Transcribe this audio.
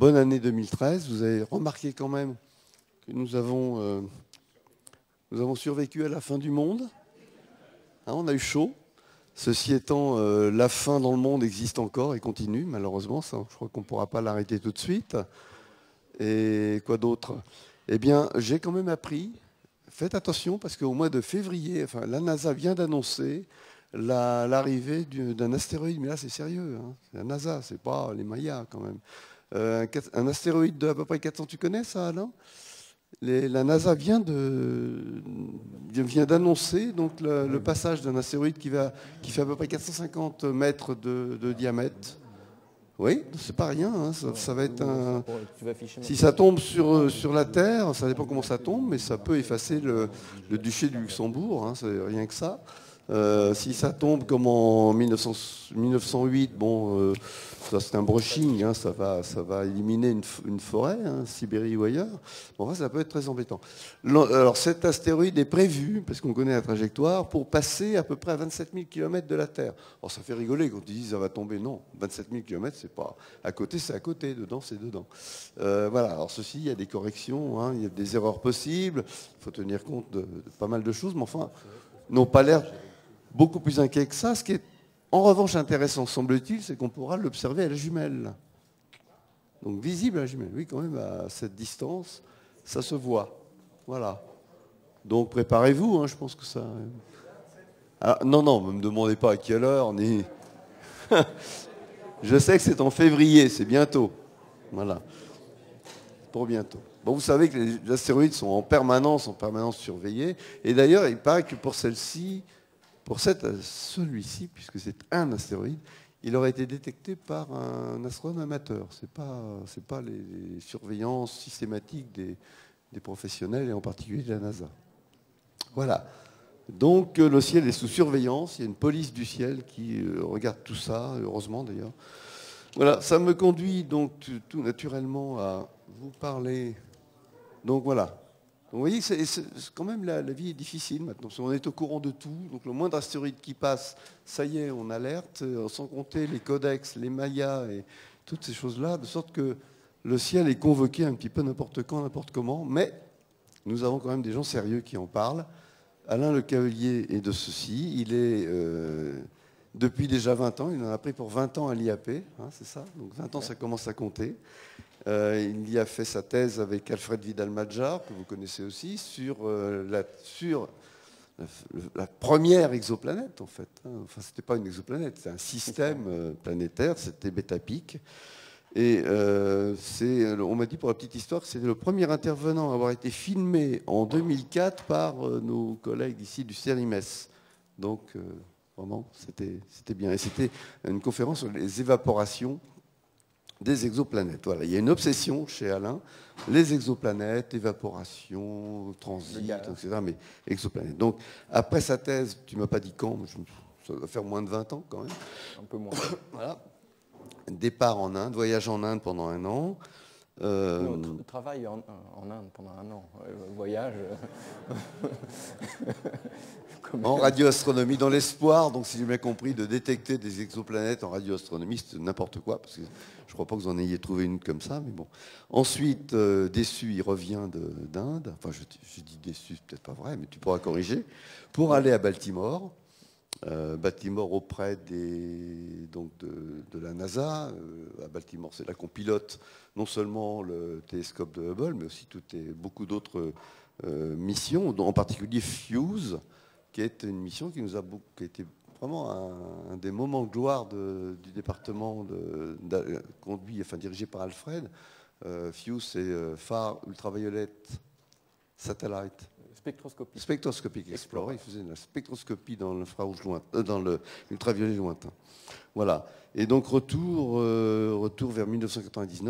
bonne année 2013. Vous avez remarqué quand même que nous avons survécu à la fin du monde. Hein, on a eu chaud. Ceci étant, la faim dans le monde existe encore et continue, malheureusement. Ça, je crois qu'on ne pourra pas l'arrêter tout de suite. Et quoi d'autre? Eh bien, j'ai quand même appris, faites attention, parce qu'au mois de février, enfin, la NASA vient d'annoncer l'arrivée d'un astéroïde. Mais là, c'est sérieux. Hein. C'est la NASA, c'est pas les Mayas quand même. Un astéroïde de à peu près 400, tu connais ça, Alain? La NASA vient d'annoncer donc le passage d'un astéroïde qui fait à peu près 450 mètres de diamètre. Oui, c'est pas rien. Hein, ça va être un. Si ça tombe sur la Terre, ça dépend comment ça tombe, mais ça peut effacer le duché du Luxembourg. Hein, c'est rien que ça. Si ça tombe comme en 1908, bon, ça c'est un brushing, hein, ça va éliminer une forêt, hein, Sibérie ou ailleurs. Bon, ça peut être très embêtant. Alors cet astéroïde est prévu, parce qu'on connaît la trajectoire, pour passer à peu près à 27 000 km de la Terre. Alors ça fait rigoler quand ils disent ça va tomber. Non, 27 000 km, c'est pas à côté, c'est à côté, dedans, c'est dedans. Voilà, alors ceci, il y a des corrections, hein, il y a des erreurs possibles, il faut tenir compte de pas mal de choses, mais enfin, n'ont pas l'air beaucoup plus inquiet que ça. Ce qui est en revanche intéressant, semble-t-il, c'est qu'on pourra l'observer à la jumelle. Donc visible à la jumelle. Oui, quand même, à cette distance, ça se voit. Voilà. Donc préparez-vous, hein, je pense que ça... Ah, non, ne me demandez pas à quelle heure, ni... Je sais que c'est en février, c'est bientôt. Voilà. Pour bientôt. Bon, vous savez que les astéroïdes sont en permanence surveillés. Et d'ailleurs, il paraît que pour celle-ci, pour celui-ci, puisque c'est un astéroïde, il aurait été détecté par un astronome amateur. Ce n'est pas les surveillances systématiques des professionnels, et en particulier de la NASA. Voilà. Donc le ciel est sous surveillance. Il y a une police du ciel qui regarde tout ça, heureusement d'ailleurs. Voilà, ça me conduit donc tout naturellement à vous parler. Donc voilà. Donc, vous voyez, quand même la vie est difficile maintenant, parce qu'on est au courant de tout. Donc le moindre astéroïde qui passe, ça y est, on alerte, sans compter les codex, les mayas et toutes ces choses-là, de sorte que le ciel est convoqué un petit peu n'importe quand, n'importe comment. Mais nous avons quand même des gens sérieux qui en parlent. Alain Le Cavelier est de ceci. Il est, depuis déjà 20 ans, il en a pris pour 20 ans à l'IAP, hein, c'est ça? Donc 20 ans, ça commence à compter. Il y a fait sa thèse avec Alfred Vidal-Madjar, que vous connaissez aussi, sur la première exoplanète, en fait. Enfin, ce n'était pas une exoplanète, c'est un système planétaire, c'était Beta-Pic. Et on m'a dit, pour la petite histoire, que c'était le premier intervenant à avoir été filmé en 2004 par nos collègues ici du CERIMES. Donc, vraiment, c'était bien. Et c'était une conférence sur les évaporations des exoplanètes. Voilà, il y a une obsession chez Alain, les exoplanètes, évaporation, transit, etc. Mais exoplanètes. Donc, après sa thèse, tu ne m'as pas dit quand, ça doit faire moins de 20 ans quand même. Un peu moins. Voilà. Départ en Inde, voyage en Inde pendant 1 an. Travail en Inde pendant 1 an. Voyage. En radioastronomie, dans l'espoir, donc si j'ai bien compris, de détecter des exoplanètes en radioastronomie, c'est n'importe quoi, parce que je ne crois pas que vous en ayez trouvé une comme ça, mais bon. Ensuite, déçu, il revient d'Inde. Enfin, je dis déçu, c'est peut-être pas vrai, mais tu pourras corriger. Pour aller à Baltimore. Baltimore auprès de la NASA. À Baltimore, c'est là qu'on pilote non seulement le télescope de Hubble, mais aussi beaucoup d'autres missions, en particulier FUSE, qui est une mission qui a été vraiment un des moments de gloire du département dirigé par Alfred. FUSE, c'est Far Ultraviolet Satellite. Spectroscopic Explorer, il faisait la spectroscopie dans l'infrarouge lointain, dans l'ultraviolet lointain. Voilà. Et donc retour vers 1999.